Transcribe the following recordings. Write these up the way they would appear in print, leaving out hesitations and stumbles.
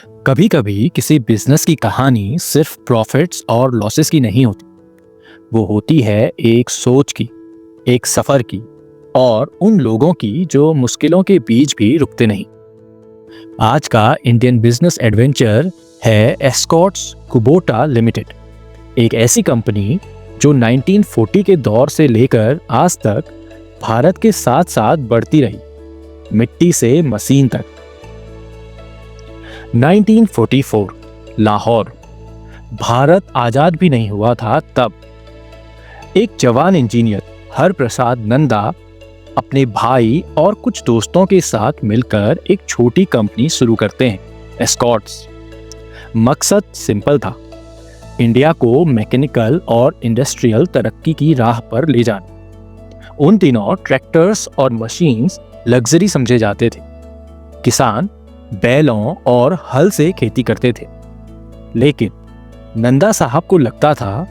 कभी कभी किसी बिजनेस की कहानी सिर्फ प्रॉफिट्स और लॉसेस की नहीं होती। वो होती है एक सोच की, एक सफर की और उन लोगों की जो मुश्किलों के बीच भी रुकते नहीं। आज का इंडियन बिजनेस एडवेंचर है एस्कॉर्ट्स कुबोटा लिमिटेड, एक ऐसी कंपनी जो 1940 के दौर से लेकर आज तक भारत के साथ साथ बढ़ती रही, मिट्टी से मशीन तक। 1944 लाहौर, भारत आजाद भी नहीं हुआ था तब। एक जवान इंजीनियर हरप्रसाद नंदा अपने भाई और कुछ दोस्तों के साथ मिलकर एक छोटी कंपनी शुरू करते हैं, एस्कॉर्ट्स। मकसद सिंपल था, इंडिया को मैकेनिकल और इंडस्ट्रियल तरक्की की राह पर ले जाना। उन दिनों ट्रैक्टर्स और मशीन्स लग्जरी समझे जाते थे। किसान बैलों और हल से खेती करते थे, लेकिन नंदा साहब को लगता था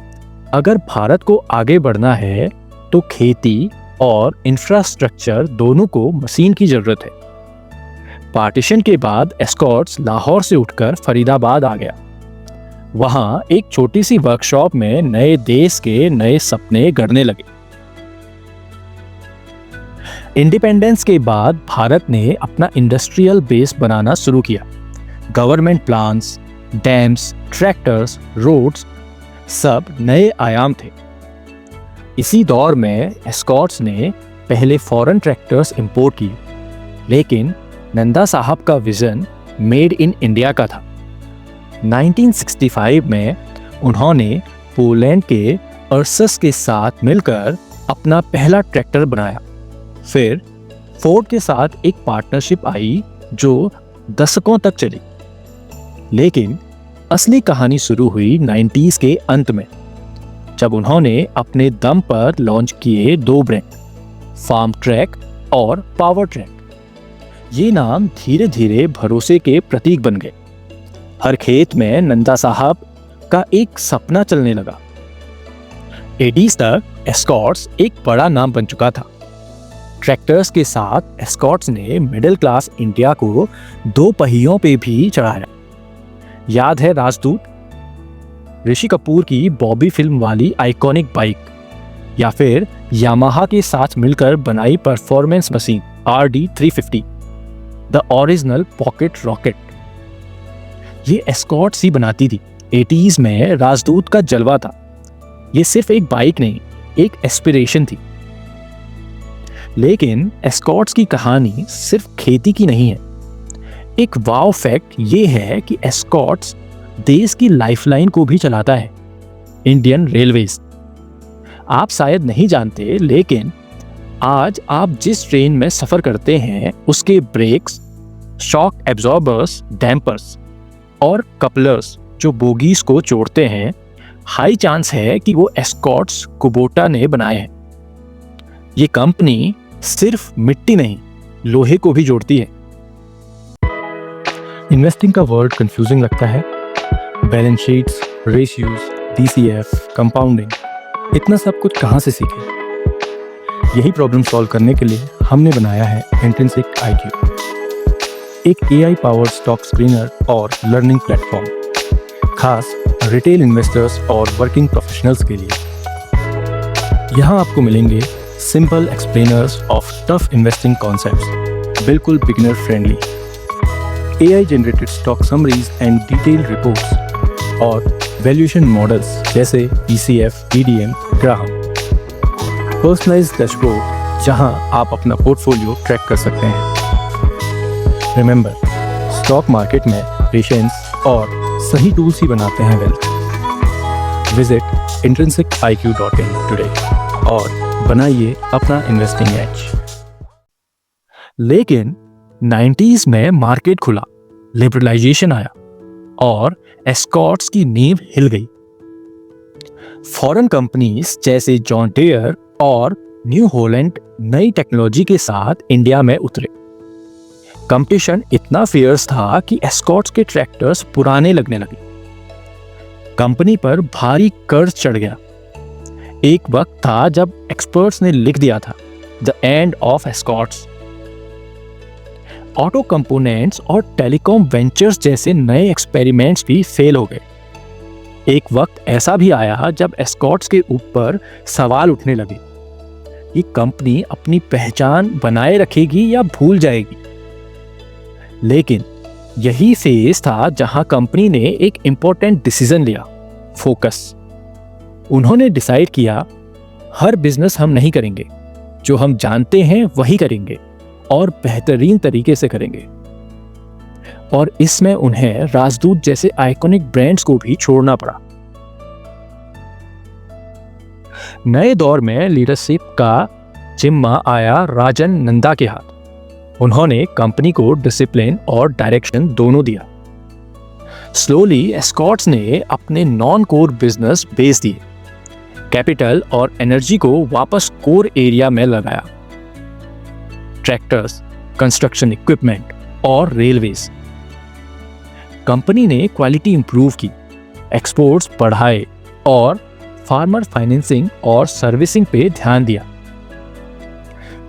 अगर भारत को आगे बढ़ना है तो खेती और इंफ्रास्ट्रक्चर दोनों को मशीन की जरूरत है। पार्टीशन के बाद एस्कॉर्ट्स लाहौर से उठकर फरीदाबाद आ गया। वहां एक छोटी सी वर्कशॉप में नए देश के नए सपने गढ़ने लगे। इंडिपेंडेंस के बाद भारत ने अपना इंडस्ट्रियल बेस बनाना शुरू किया। Government plans, dams, tractors, roads, सब नए आयाम थे। इसी दौर में एस्कॉर्ट्स ने पहले फॉरेन ट्रैक्टर्स इंपोर्ट किए, लेकिन नंदा साहब का विजन मेड इन इंडिया का था। 1965 में उन्होंने पोलैंड के अर्सस के साथ मिलकर अपना पहला ट्रैक्टर बनाया। फिर फोर्ड के साथ एक पार्टनरशिप आई जो दशकों तक चली। लेकिन असली कहानी शुरू हुई 90s के अंत में, जब उन्होंने अपने दम पर लॉन्च किए दो ब्रांड, फार्म ट्रैक और पावर ट्रैक। ये नाम धीरे धीरे भरोसे के प्रतीक बन गए। हर खेत में नंदा साहब का एक सपना चलने लगा। 80s तक एस्कॉर्ट्स एक बड़ा नाम बन चुका था। ट्रैक्टर्स के साथ एस्कॉर्ट्स ने मिडिल क्लास इंडिया को दो पहियों पे भी चढ़ाया। याद है राजदूत, ऋषि कपूर की बॉबी फिल्म वाली आइकॉनिक बाइक, या फिर यामाहा के साथ मिलकर बनाई performance machine RD350, the original pocket rocket. ये एस्कॉर्ट्स ही बनाती थी। 80s में राजदूत का जलवा था। ये सिर्फ एक बाइक नहीं, एक एस्पिरेशन थी। लेकिन एस्कॉर्ट्स की कहानी सिर्फ खेती की नहीं है। एक वाव फैक्ट ये है कि एस्कॉर्ट्स देश की लाइफलाइन को भी चलाता है, इंडियन रेलवेज। आप शायद नहीं जानते, लेकिन आज आप जिस ट्रेन में सफर करते हैं उसके ब्रेक्स, शॉक एब्जॉर्बर्स, डैम्पर्स और कपलर्स जो बोगीज को जोड़ते हैं, हाई चांस है कि वो एस्कॉर्ट्स कुबोटा ने बनाए हैं। ये कंपनी सिर्फ मिट्टी नहीं, लोहे को भी जोड़ती है। इन्वेस्टिंग का वर्ड कंफ्यूजिंग लगता है। Balance sheets, ratios, DCF, compounding, इतना सब कुछ कहाँ से सीखें? यही प्रॉब्लम सॉल्व करने के लिए हमने बनाया है इंट्रिंसिक IQ, एक AI पावर्ड स्टॉक स्क्रीनर और लर्निंग प्लेटफॉर्म, खास रिटेल इन्वेस्टर्स और वर्किंग प्रोफेशनल्स के लिए। यहाँ आपको मिलेंगे simple explainers of tough investing concepts, बिल्कुल beginner friendly, AI generated stock summaries and detail reports और वैल्यूएशन मॉडल्स जैसे DCF, DDM, Graham, personalised dashboard जहां आप अपना पोर्टफोलियो ट्रैक कर सकते हैं। रिमेंबर, स्टॉक मार्केट में पेशेंस और सही टूल्स ही बनाते हैं वेल्थ। विजिट intrinsiciq.in टुडे और बनाइए अपना इन्वेस्टिंग एज। लेकिन 90s में मार्केट खुला, लिबरलाइजेशन आया और एस्कॉर्ट्स की नींव हिल गई। फॉरेन कंपनीज जैसे जॉन डियर और न्यू हॉलैंड नई टेक्नोलॉजी के साथ इंडिया में उतरे। कंपटीशन इतना फियर्स था कि एस्कॉर्ट्स के ट्रैक्टर्स पुराने लगने लगे। कंपनी पर भारी कर्ज चढ़ गया। एक वक्त था जब एक्सपर्ट्स ने लिख दिया था the end of Escorts. Auto components और टेलीकॉम वेंचर्स जैसे नए एक्सपेरिमेंट्स भी फेल हो गए। एक वक्त ऐसा भी आया जब एस्कॉर्ट्स के ऊपर सवाल उठने लगे, ये कंपनी अपनी पहचान बनाए रखेगी या भूल जाएगी। लेकिन यही फेज था जहां कंपनी ने एक इंपॉर्टेंट डिसीजन लिया, फोकस। उन्होंने डिसाइड किया, हर बिजनेस हम नहीं करेंगे, जो हम जानते हैं वही करेंगे और बेहतरीन तरीके से करेंगे। और इसमें उन्हें राजदूत जैसे आइकॉनिक ब्रांड्स को भी छोड़ना पड़ा। नए दौर में लीडरशिप का जिम्मा आया राजन नंदा के हाथ। उन्होंने कंपनी को डिसिप्लिन और डायरेक्शन दोनों दिया। स्लोली एस्कॉर्ट्स ने अपने नॉन कोर बिजनेस बेच दिए, कैपिटल और एनर्जी को वापस कोर एरिया में लगाया। ट्रैक्टर्स, कंस्ट्रक्शन इक्विपमेंट और रेलवेज। कंपनी ने क्वालिटी इंप्रूव की, एक्सपोर्ट्स बढ़ाए और फार्मर फाइनेंसिंग और सर्विसिंग पे ध्यान दिया।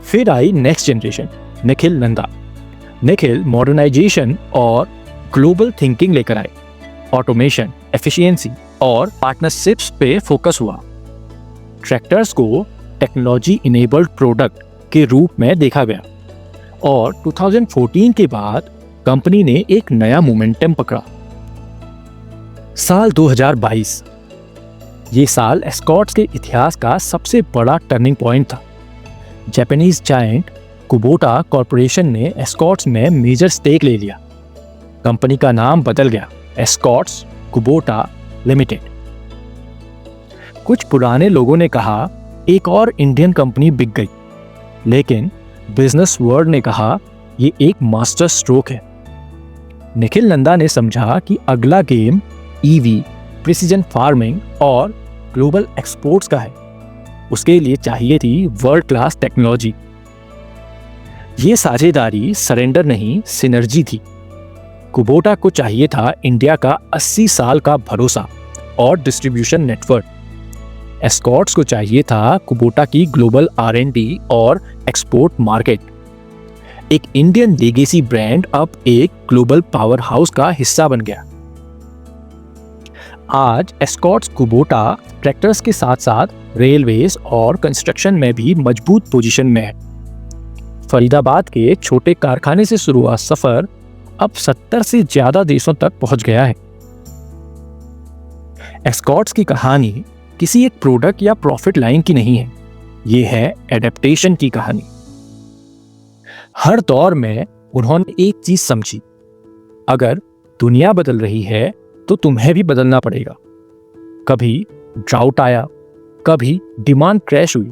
फिर आई next generation, Nikhil Nanda. Nikhil modernisation और ग्लोबल थिंकिंग लेकर आए। ऑटोमेशन, एफिशिएंसी और पार्टनरशिप्स पे फोकस हुआ। ट्रैक्टर्स को टेक्नोलॉजी इनेबल्ड प्रोडक्ट के रूप में देखा गया और 2014 के बाद कंपनी ने एक नया मोमेंटम पकड़ा। साल 2022, ये साल एस्कॉर्ट्स के इतिहास का सबसे बड़ा टर्निंग पॉइंट था। जापानीज जायंट कुबोटा कॉर्पोरेशन ने एस्कॉर्ट्स में मेजर स्टेक ले लिया। कंपनी का नाम बदल गया, एस्कॉर्ट्स कुबोटा लिमिटेड। कुछ पुराने लोगों ने कहा एक और इंडियन कंपनी बिक गई, लेकिन बिजनेस वर्ल्ड ने कहा ये एक मास्टर स्ट्रोक है। निखिल नंदा ने समझा कि अगला गेम ईवी, प्रिसीजन फार्मिंग और ग्लोबल एक्सपोर्ट्स का है। उसके लिए चाहिए थी वर्ल्ड क्लास टेक्नोलॉजी। ये साझेदारी सरेंडर नहीं, सिनर्जी थी। कुबोटा को चाहिए था इंडिया का 80 साल का भरोसा और डिस्ट्रीब्यूशन नेटवर्क। एस्कॉर्ट्स को चाहिए था कुबोटा की ग्लोबल R&D और एक्सपोर्ट मार्केट। एक इंडियन लेगेसी ब्रांड अब एक ग्लोबल पावर हाउस का हिस्सा बन गया। आज एस्कॉर्ट्स कुबोटा ट्रैक्टर्स के साथ साथ रेलवेज और कंस्ट्रक्शन में भी मजबूत पोजीशन में है। फरीदाबाद के छोटे कारखाने से शुरू हुआ सफर अब 70 से ज्यादा देशों तक पहुंच गया है। एस्कॉर्ट्स की कहानी किसी एक प्रोडक्ट या प्रॉफिट लाइन की नहीं है, ये है एडेप्टेशन की कहानी। हर दौर में उन्होंने एक चीज समझी, अगर दुनिया बदल रही है तो तुम्हें भी बदलना पड़ेगा। कभी ड्राउट आया, कभी डिमांड क्रैश हुई,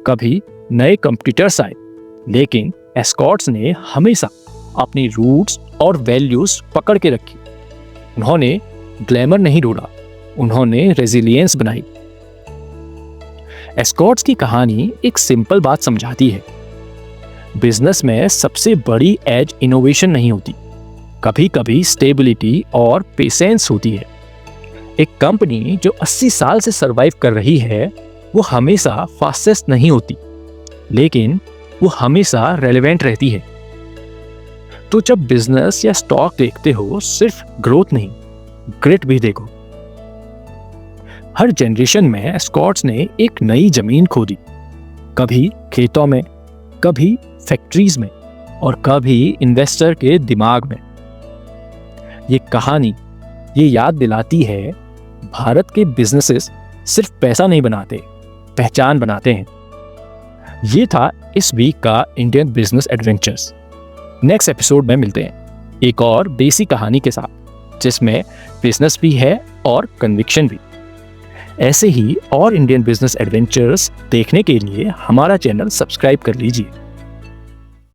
कभी नए कंपटीटर्स आए, लेकिन एस्कॉर्ट्स ने हमेशा अपनी रूट्स और वैल्यूज पकड़ के रखी। उन्होंने ग्लैमर नहीं ढूंढा, उन्होंने रेजिलियंस बनाई। एस्कॉर्ट्स की कहानी एक सिंपल बात समझाती है, बिजनेस में सबसे बड़ी एज इनोवेशन नहीं होती, कभी कभी स्टेबिलिटी और पेशेंस होती है। एक कंपनी जो 80 साल से सरवाइव कर रही है वो हमेशा फास्टेस्ट नहीं होती, लेकिन वो हमेशा रेलेवेंट रहती है। तो जब बिजनेस या स्टॉक देखते हो सिर्फ ग्रोथ नहीं, ग्रिट भी देखो। हर जनरेशन में एस्कॉर्ट्स ने एक नई जमीन खोदी, कभी खेतों में, कभी फैक्ट्रीज में और कभी इन्वेस्टर के दिमाग में। ये कहानी ये याद दिलाती है, भारत के बिजनेसेस सिर्फ पैसा नहीं बनाते, पहचान बनाते हैं। ये था इस वीक का Indian business adventures. Next episode में मिलते हैं एक और देसी कहानी के साथ, जिसमें बिजनेस भी है और कन्विक्शन भी। ऐसे ही और इंडियन बिजनेस एडवेंचर्स देखने के लिए हमारा चैनल सब्सक्राइब कर लीजिए।